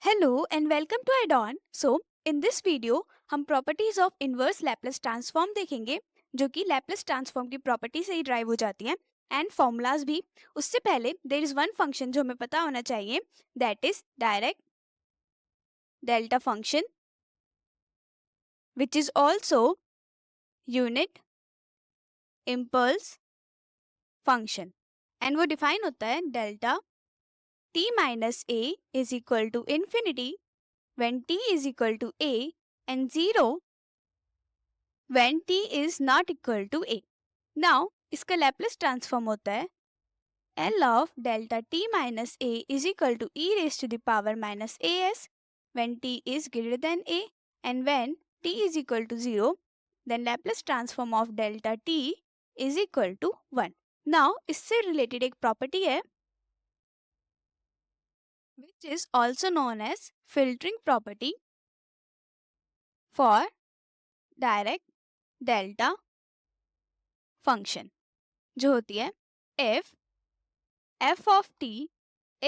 Hello and welcome to Add-on. In this video हम properties of inverse Laplace transform देखेंगे जो कि Laplace transform की प्रॉपर्टी से ही ड्राइव हो जाती हैं एंड फॉर्मूलाज भी। उससे पहले देयर इज वन फंक्शन जो हमें पता होना चाहिए, that is direct delta function which is also unit impulse function and वो डिफाइन होता है delta t minus a is equal to infinity when t is equal to a and 0 when t is not equal to a. Now इसका Laplace transform होता है L of delta t minus a is equal to e raised to the power minus as when t is greater than a and when t is equal to 0 then Laplace transform of delta t is equal to 1. Now इससे related एक property है which is also known as filtering property for direct delta function जो होती है if f of t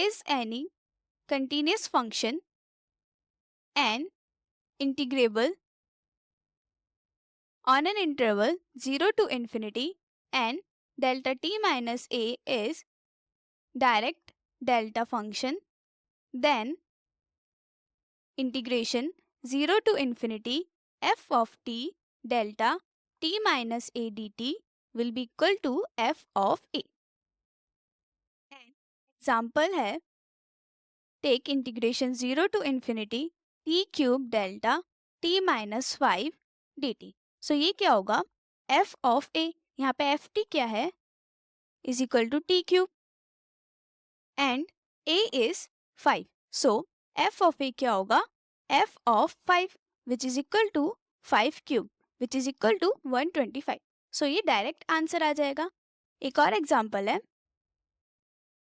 is any continuous function and integrable on an interval 0 to infinity and delta t minus a is direct delta function, then integration 0 to infinity f of t delta t minus a dt will be equal to f of a. Example है take integration 0 to infinity t cube delta t minus 5 dt. So ये क्या होगा f of a, यहाँ पे F t क्या है is equal to t cube and a is 5. So f of a क्या होगा f of 5 which is equal to 5 cube which is equal to 125. So ये डायरेक्ट आंसर आ जाएगा. एक और एग्जाम्पल है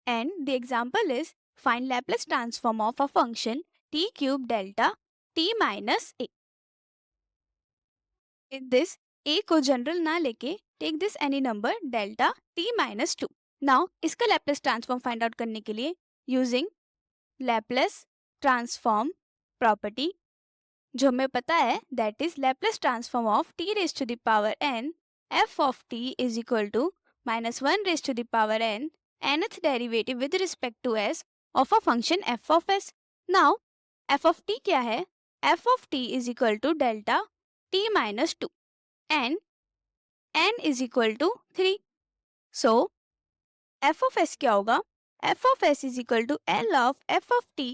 and the example is find Laplace transform of a function t cube delta t minus a. In this a को general ना लेके take this any number delta t minus 2. Now इसका Laplace transform find out करने के लिए using Laplace transform property जो हमें पता है that is Laplace transform of t raised to the power n f of t is equal to minus 1 raised to the power n nth derivative with respect to s of a function f of s. Now f of t क्या है f of t is equal to delta t minus 2 and n is equal to 3. So f of s क्या होगा f of s is equal to L of f of t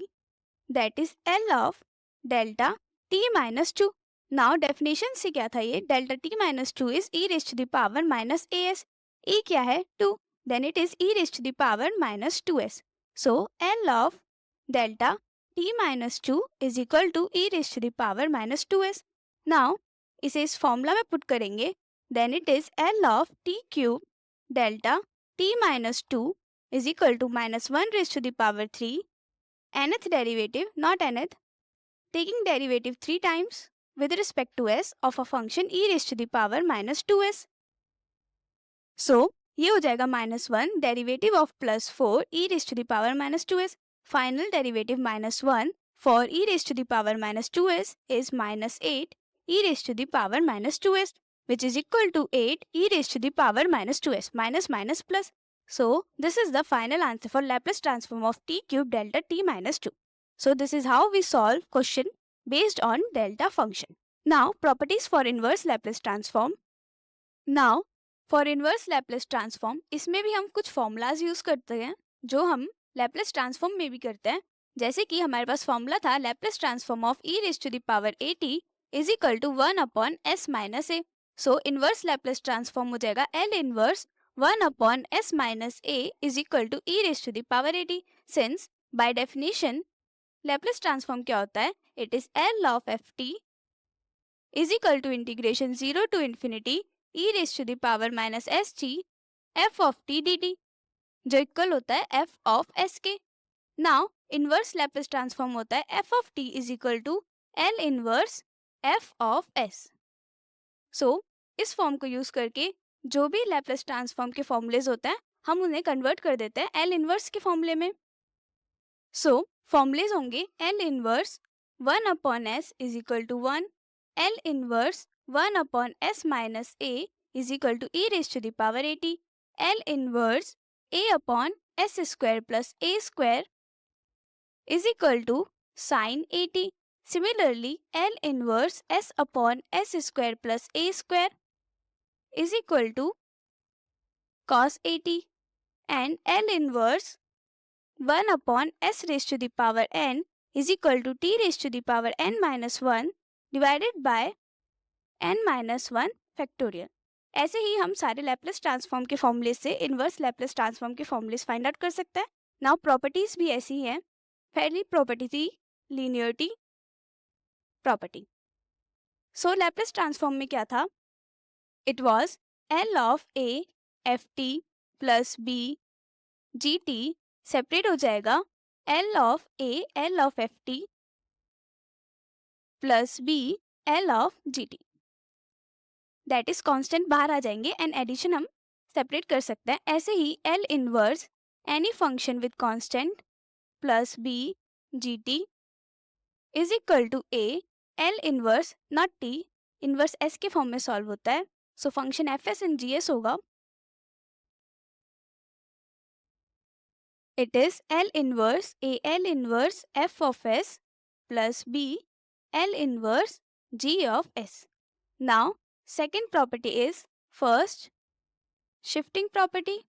that is L of delta t minus 2. Now definition से क्या था ये delta t minus 2 is e raised to the power minus as. e क्या है 2, then it is e raised to the power minus 2s. So L of delta t minus 2 is equal to e raised to the power minus 2s. Now इसे इस formula में put करेंगे then it is L of t cube delta t minus 2 is equal to minus 1 raised to the power 3 nth derivative not nth taking derivative 3 times with respect to s of a function e raised to the power minus 2s. So ये हो जाएगा minus 1 derivative of plus 4 e raise to the power minus 2s. Final derivative minus 1 four e raise to the power minus 2s is minus 8 e raise to the power minus 2s which is equal to 8 e raised to the power minus 2s minus minus plus. So this is the final answer for Laplace transform of t cube delta t minus 2. So this is how we solve question based on delta function. Now properties for inverse Laplace transform. Now for inverse Laplace transform इसमें भी हम कुछ formulas use करते हैं जो हम Laplace transform में भी करते हैं. जैसे कि हमारे पास फॉर्मूला था Laplace transform of e raise to the power a t is equal to 1 upon S minus a. So inverse Laplace transform हो जाएगा L inverse 1 upon S minus a is equal to e raise to the power a t. Since by definition Laplace transform क्या होता है it is L of f t is equal to integration 0 to infinity e raised to the power minus st f of t dt जो equal होता है f of s के. Now inverse Laplace transform होता है f of t is equal to L inverse f of s. सो इस form को use करके जो भी लैप्लेस ट्रांसफॉर्म के फॉर्मूलेज होते हैं हम उन्हें कन्वर्ट कर देते हैं L इनवर्स के फॉर्मूले में. सो फॉर्मूलेज होंगे L inverse 1 upon s is equal to 1, L inverse 1 upon s minus a is equal to e raise to the power at, L inverse a upon s square plus a square is equal to sin 80. Similarly, L inverse s upon s square plus a square is equal to cos 80, and L inverse 1 upon s raised to the power n is equal to t raised to the power n minus 1 divided by n minus 1 factorial. ऐसे ही हम सारे Laplace transform के फॉर्मूले से inverse Laplace transform के formulas find out कर सकते हैं. नाउ प्रॉपर्टीज भी ऐसी हैं. पहली प्रॉपर्टी थी linearity property. So Laplace transform में क्या था? It was L of A f t plus b g t separate हो जाएगा L of A L of f t plus b L of g t. That is constant बाहर आ जाएंगे and addition हम separate कर सकते हैं. ऐसे ही L inverse any function with constant plus b g t is equal to A L inverse not T inverse S के फॉर्म में सॉल्व होता है. So function f s in g s होगा. It is L inverse A L inverse F of S plus B L inverse G of S. Now second property is first shifting property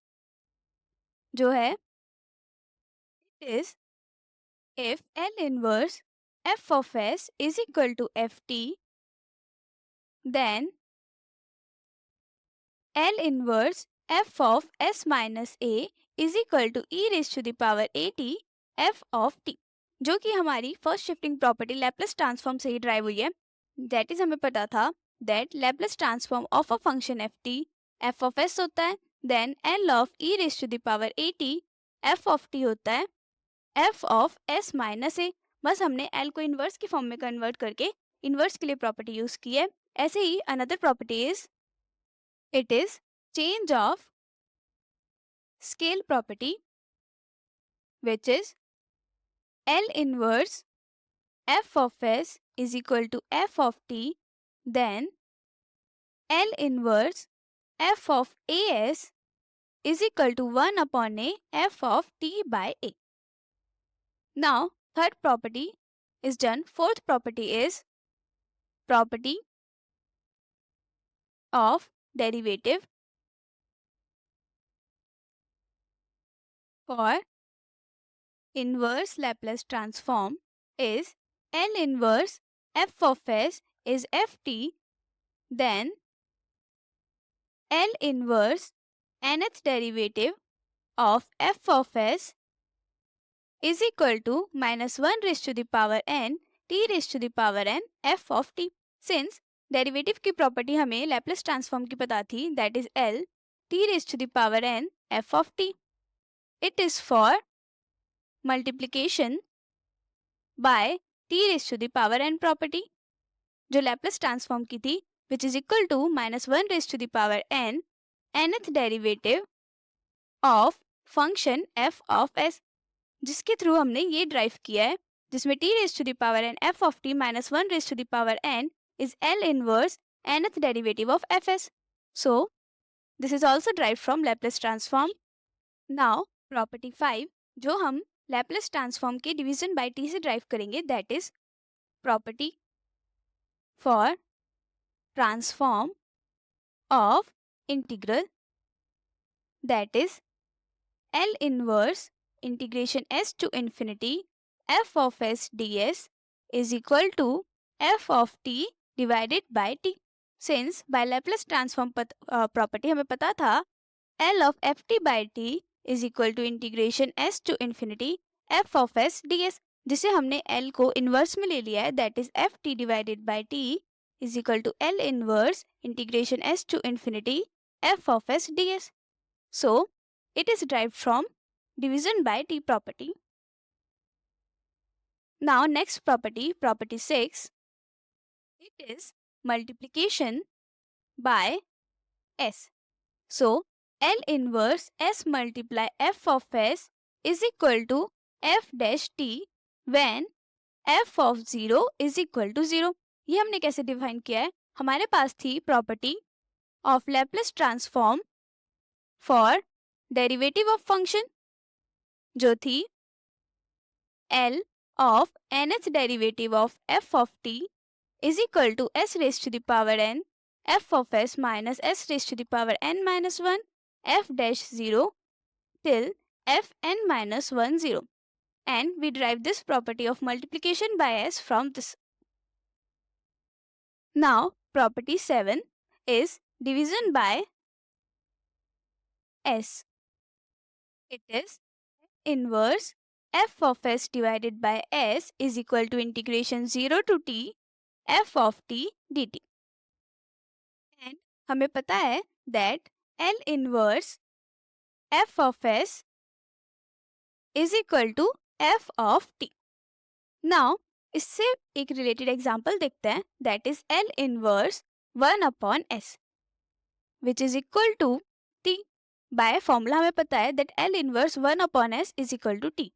जो है it is if L inverse F of S is equal to Ft, then L inverse F of S minus A is equal to e raised to the power at F of t, जो कि हमारी first shifting property Laplace transform से ही drive हुई है. That is हमें पता था that Laplace transform of a function f t f of s होता है, then L of e raise to the power a t f of t होता है f of s minus a. बस हमने L को इनवर्स की form में convert करके इनवर्स के लिए प्रॉपर्टी यूज की है. ऐसे ही another property is it is change of scale property which is L inverse F of S is equal to f of t, then L inverse f of as is equal to 1 upon a f of t by a. Now third property is done. Fourth property is property of derivative for inverse Laplace transform is L inverse f of s is ft, then L inverse nth derivative of f of s is equal to minus 1 raised to the power n t raised to the power n f of t. Since derivative की property हमें Laplace transform की पता थी, that is L t raised to the power n f of t. It is for multiplication by t raised to the power n property जो Laplace transform की थी, which is equal to minus 1 raised to the power n nth derivative of function f of s, जिसके through हमने ये drive किया है, जिसमें t raised to the power n f of t minus 1 raised to the power n is L inverse nth derivative of fs. So this is also derived from Laplace transform. Now property 5 जो हम Laplace transform के division by t से drive करेंगे, that is property for transform of integral, that is L inverse integration s to infinity f of s ds is equal to f of t divided by t. Since by Laplace transform property हमें पता था L of ft by t is equal to integration s to infinity f of s ds, जिसे हमने L को inverse में ले लिया है, that is ft divided by t is equal to L inverse integration s to infinity f of s ds. So it is derived from division by t property. Now next property, property 6, it is multiplication by s. So L inverse s multiply f of s is equal to f dash t when f of 0 is equal to 0। ये हमने कैसे define किया है? हमारे पास थी property of Laplace transform for derivative of function, जो थी L of nth derivative of f of t is equal to s raised to the power n f of s minus s raised to the power n minus 1 f dash 0 till f n minus 1 0, and we derive this property of multiplication by s from this. Now property 7 is division by s. It is inverse f of s divided by s is equal to integration 0 to t f of t dt. And हमें पता है that L inverse f of s is equal to f of t. Now इससे एक related example देखते हैं, that is L inverse 1 upon s which is equal to t. By formula हमें पता है that L inverse 1 upon s is equal to t,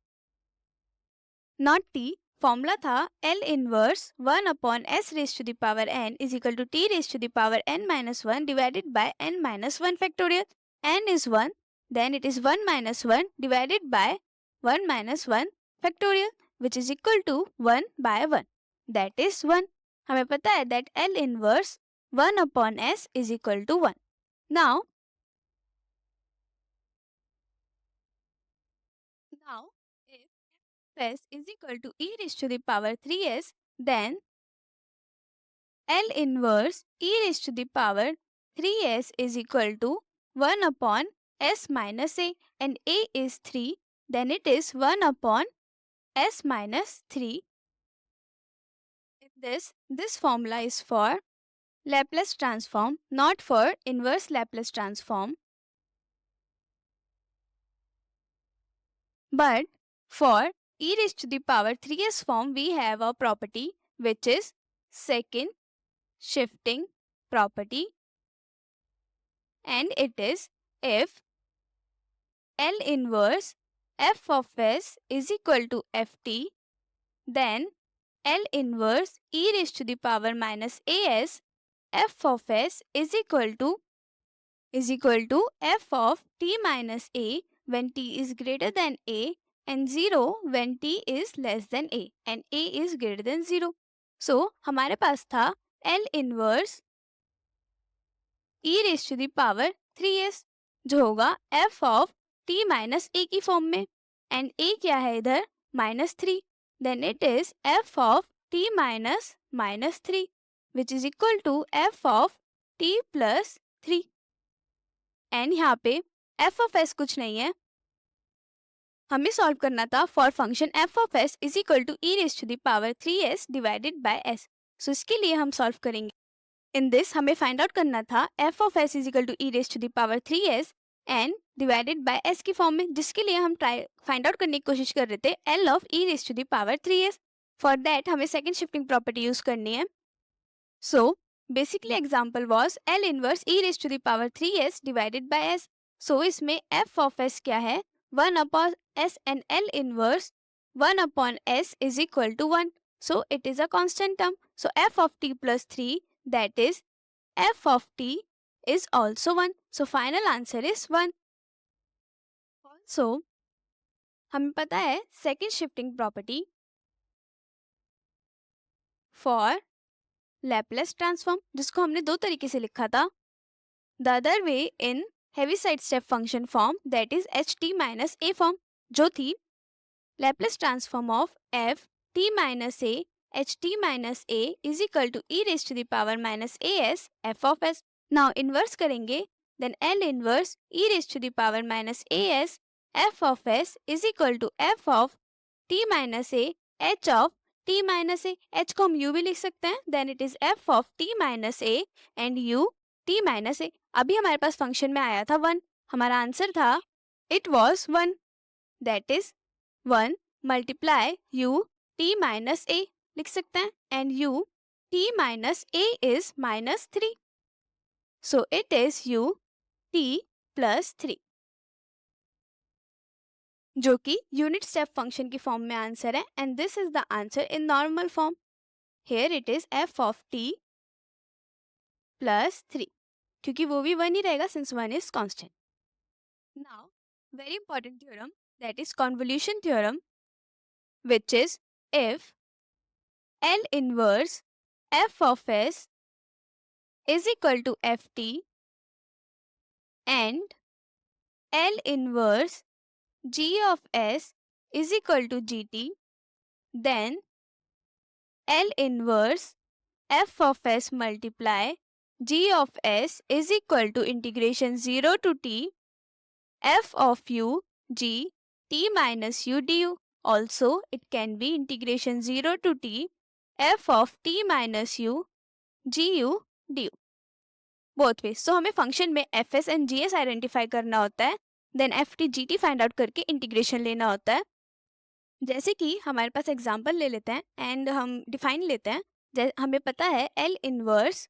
not t. Formula था L inverse 1 upon s raised to the power n is equal to t raised to the power n minus 1 divided by n minus 1 factorial. n is 1, then it is 1 minus 1 divided by 1 minus 1 factorial, which is equal to 1 by 1, that is 1. हमें पता है that L inverse 1 upon s is equal to 1. Now if s is equal to e raised to the power 3s, then L inverse e raised to the power 3s is equal to 1 upon s minus a, and a is 3, then it is 1 upon s minus 3. This formula is for Laplace transform, not for inverse Laplace transform. But for e raised to the power 3s form, we have a property which is second shifting property, and it is if L inverse f of s is equal to ft, then L inverse e raised to the power minus as f of s is equal to f of t minus a when t is greater than a, and 0 when t is less than a and a is greater than 0. So हमारे पास था L inverse e raised to the power 3s, जो होगा f of t minus a की form में, and a क्या है इधर -3, then it is f of t minus -3 which is equal to f of t plus 3. And यहाँ पे f of s कुछ नहीं है, हमें सॉल्व करना था for function f of s is equal to e raise to the power 3s divided by s. So इसके लिए हम सॉल्व करेंगे. इन दिस हमें फाइंड आउट करना था f of s is equal to e raise to the power 3s and divided by s की form में, जिसके लिए हम फाइंड आउट करने की कोशिश कर रहे थे l of e raise to the power 3s. For that हमें सेकंड शिफ्टिंग प्रॉपर्टी यूज करनी है. So basically example was L inverse e raise to the power 3s divided by s. So इसमें f ऑफ s क्या है 1 upon s, and L inverse 1 upon s is equal to 1. So it is a constant term. So f of t plus 3, that is f of t is also 1. So final answer is 1. Also हमें पता है second shifting property for Laplace transform, जिसको हमने दो तरीके से लिखा था. The other way in Heaviside step function form, that is ht minus a form, जो थी Laplace transform of f t minus a ht minus a is equal to e raised to the power minus as f of s. Now inverse करेंगे, then L inverse e raised to the power minus as f of s is equal to f of t minus a h of t minus a. h को हम u भी लिख सकते हैं, then it is f of t minus a and u t minus a. अभी हमारे पास function में आया था 1, हमारा आंसर था it was 1, that is 1 multiply u t minus a लिख सकते हैं, and u t minus a is -3. So it is u t plus 3. जो कि यूनिट स्टेप फंक्शन की फॉर्म में आंसर है, and this is the answer in normal form. Here it is f of t plus 3, क्योंकि वो भी 1 ही रहेगा since 1 is constant. Now very important theorem, that is convolution theorem, which is if L inverse f of s is equal to ft and L inverse g of s is equal to gt, then L inverse f of s multiply g of s is equal to integration 0 to t f of u g t minus u du. Also, it can be integration 0 to t f of t minus u gu du. Both ways. So हमें function में F S and G S identify करना होता है, then F T G T find out करके integration लेना होता है. जैसे कि हमारे पास एग्जांपल ले लेते हैं एंड हम डिफाइन लेते हैं. हमें पता है L inverse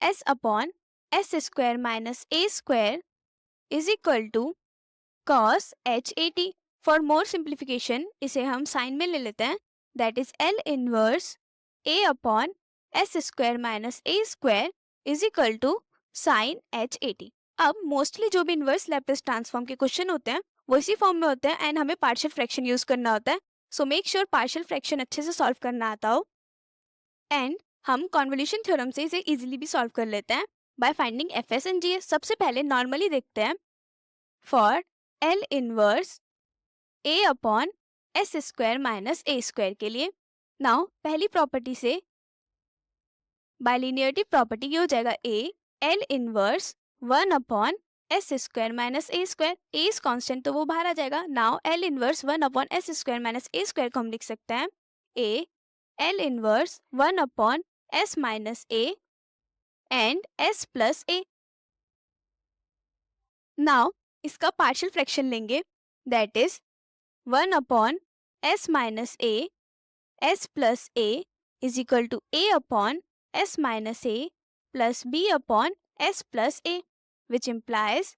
s upon S square minus A square is equal to cos h a t. For more simplification इसे हम साइन में ले लेते हैं, that is L inverse a upon S square minus A square is equal to sine h a t. अब mostly जो भी inverse Laplace transform के क्वेश्चन होते हैं वो इसी फॉर्म में होते हैं, एंड हमें पार्शियल फ्रैक्शन यूज करना होता है. So make sure partial fraction अच्छे से सॉल्व करना आता हो. एंड हम कॉन्वोल्यूशन थ्योरम से इसे इजीली भी सॉल्व कर लेते हैं by finding F S and G S. सबसे पहले नॉर्मली देखते हैं for L inverse a upon S square minus A square के लिए. नाउ पहली प्रॉपर्टी से बाइलिनियरिटी प्रॉपर्टी ये हो जाएगा A L inverse 1 upon S square minus A square. A is constant तो वो बाहर आ जाएगा. Now L inverse 1 upon S square minus ए स्क्वायर को हम लिख सकते हैं A L inverse 1 upon S minus A and S plus A. Now इसका पार्शियल फ्रैक्शन लेंगे, that is 1 upon S minus A S plus A is equal to A upon s minus a plus b upon s plus a, which implies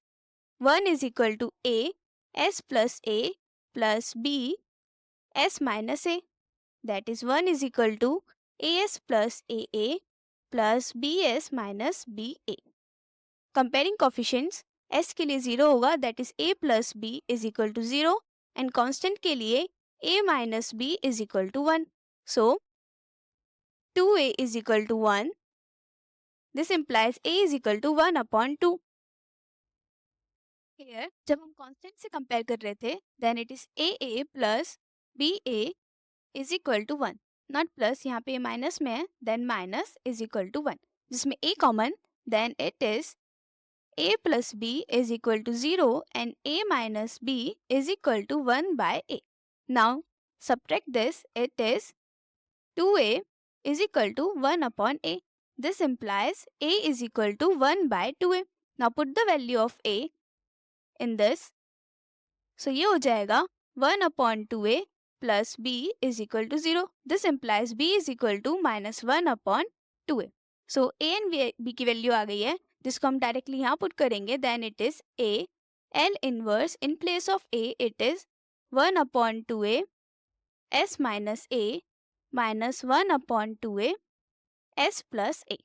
1 is equal to a s plus a plus b s minus a. That is 1 is equal to as plus aa plus bs minus ba. Comparing coefficients, s के लिए 0 होगा, that is a plus b is equal to 0, and constant के लिए a minus b is equal to 1. So 2a is equal to 1. This implies a is equal to 1 upon 2. Here, जब हम constant से compare कर रहे थे, then it is aa plus ba is equal to 1. Not plus, यहाँ पे minus में है, then minus is equal to 1. जिसमें a common, then it is a plus b is equal to 0 and a minus b is equal to 1 by a. Now, subtract this, it is 2a is equal to 1 upon a. This implies a is equal to 1 by 2a. Now put the value of a in this. So ये हो जाएगा 1 upon 2a plus b is equal to 0. This implies b is equal to minus 1 upon 2a. So a and b की value आ गई है, जिसको हम directly यहाँ put करेंगे. Then it is a L inverse in place of a it is 1 upon 2a s minus a minus 1 upon 2a s plus a.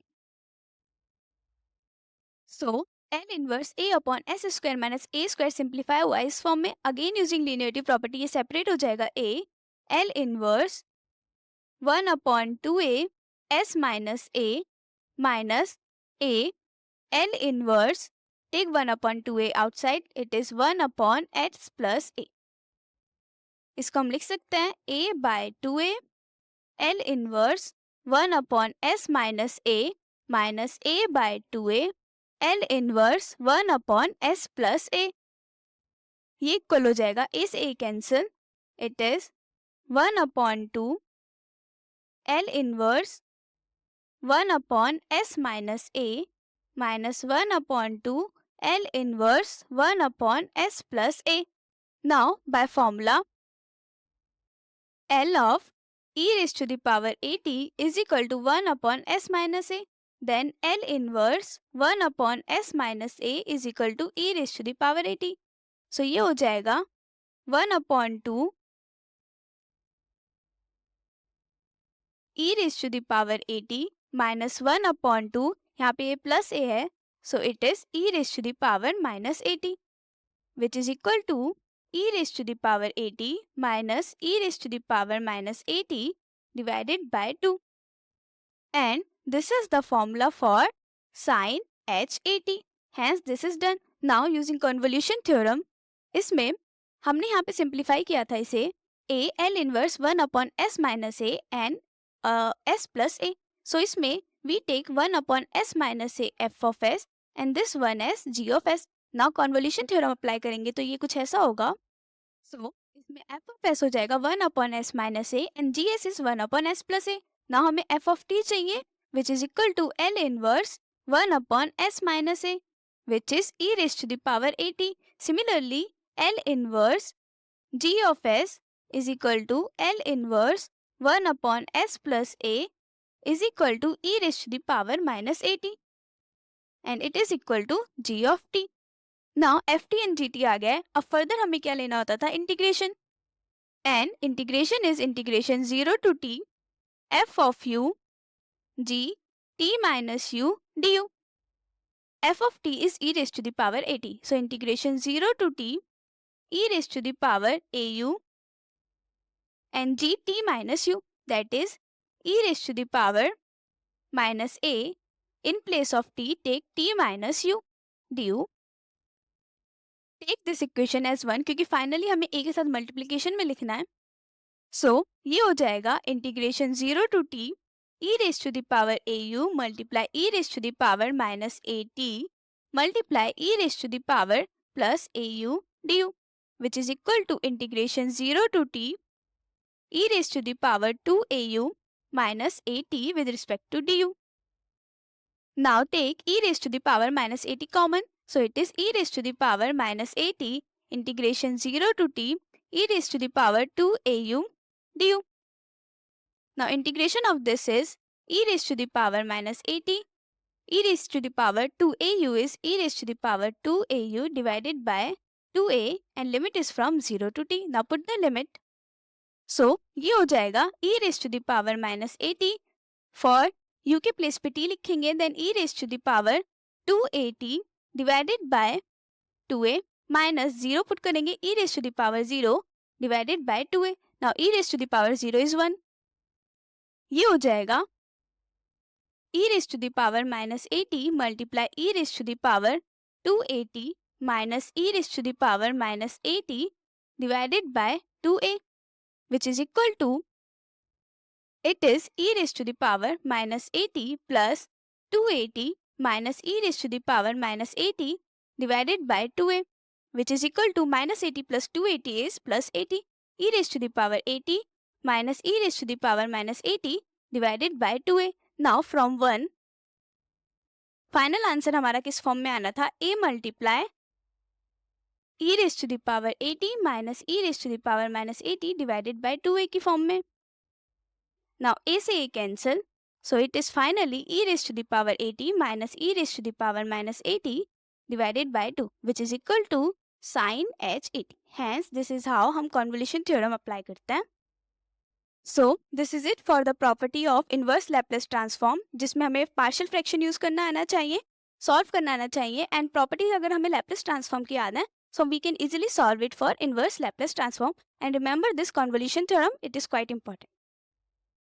So L inverse a upon s square minus a square simplify हुआ इस form में. Again using linearity property ये separate हो जाएगा. a L inverse 1 upon 2a s minus a minus a L inverse, take 1 upon 2a outside, it is 1 upon s plus a. इसको हम लिख सकते हैं a by 2a L inverse 1 upon s minus a minus a by 2a L inverse 1 upon s plus a. ये equal हो जाएगा, a से a cancel, it is 1 upon 2 L inverse 1 upon s minus a minus 1 upon 2 L inverse 1 upon s plus a. Now by formula, L of e raised to the power at is equal to 1 upon s minus a. Then L inverse 1 upon s minus a is equal to e raised to the power at. So ये हो जाएगा 1/2 e raised to the power 80 minus 1/2, यहाँ पे ये plus a है, so it is e raised to the power minus 80, which is equal to e raised to the power 80 minus e raised to the power minus 80 divided by 2. And this is the formula for sin h80. Hence this is done. Now using convolution theorem, इसमें हमने यहाँ पे simplify किया था इसे a l inverse 1/s minus a and s plus a. So इसमें we take 1/s minus a f of s and this one as g of s. Now convolution theorem apply करेंगे तो ये कुछ ऐसा होगा. So इसमें f of s हो जाएगा 1/s minus a and gs is 1/s plus a. Now हमें f of t चाहिए which is equal to L inverse 1/s minus a, which is e raised to the power 80. Similarly, L inverse g of s is equal to L inverse 1/s plus a is equal to e raised to the power minus 80 and it is equal to g of t. Now ft and gt आ गया. अब further हमें क्या लेना होता था? Integration. And integration is integration 0 to t f of u g t minus u du. f of t is e raised to the power 80. So integration 0 to t e raised to the power au and gt minus u, that is e raised to the power minus a. In place of t take t minus u du. Take this equation as 1 क्योंकि finally हमें a के साथ multiplication में लिखना है. So ये हो जाएगा integration 0 to t e raised to the power au multiply e raised to the power minus at multiply e raised to the power plus au du, which is equal to integration 0 to t e raised to the power 2au minus at with respect to du. Now take e raised to the power minus at common. So it is e raised to the power minus at integration 0 to t e raised to the power 2au du. Now integration of this is e raised to the power minus at e raised to the power 2au is e raised to the power 2au divided by 2a and limit is from 0 to t. Now put the limit. So ये हो जाएगा e raised to the power minus at. For u के place पे t लिखेंगे then e raised to the power 2at divided by 2a minus 0 put करेंगे e raised to the power 0 divided by 2a. Now e raised to the power 0 is 1. ये हो जाएगा e raised to the power minus at multiply e raised to the power 2at minus e raised to the power minus at divided by 2a, which is equal to, it is e raised to the power minus at plus 2at minus e raised to the power minus at divided by 2a, which is equal to minus 80 plus 2at is plus 80. E raised to the power 80 minus e raised to the power minus 80 divided by 2a. Now from 1 final answer हमारा किस form में आना था? a multiply e raised to the power 80 minus e raised to the power minus 80 divided by 2a की form में. Now a से a cancel, so it is finally e raised to the power 80 minus e raised to the power minus 80 divided by 2, which is equal to sin h80. Hence this is how हम convolution theorem apply करते हैं. So this is it for the property of inverse Laplace transform, जिसमें हमें partial fraction use करना आना चाहिए, solve करना आना चाहिए and properties अगर हमें Laplace transform की याद है, so we can easily solve it for inverse Laplace transform. And remember this convolution theorem, it is quite important.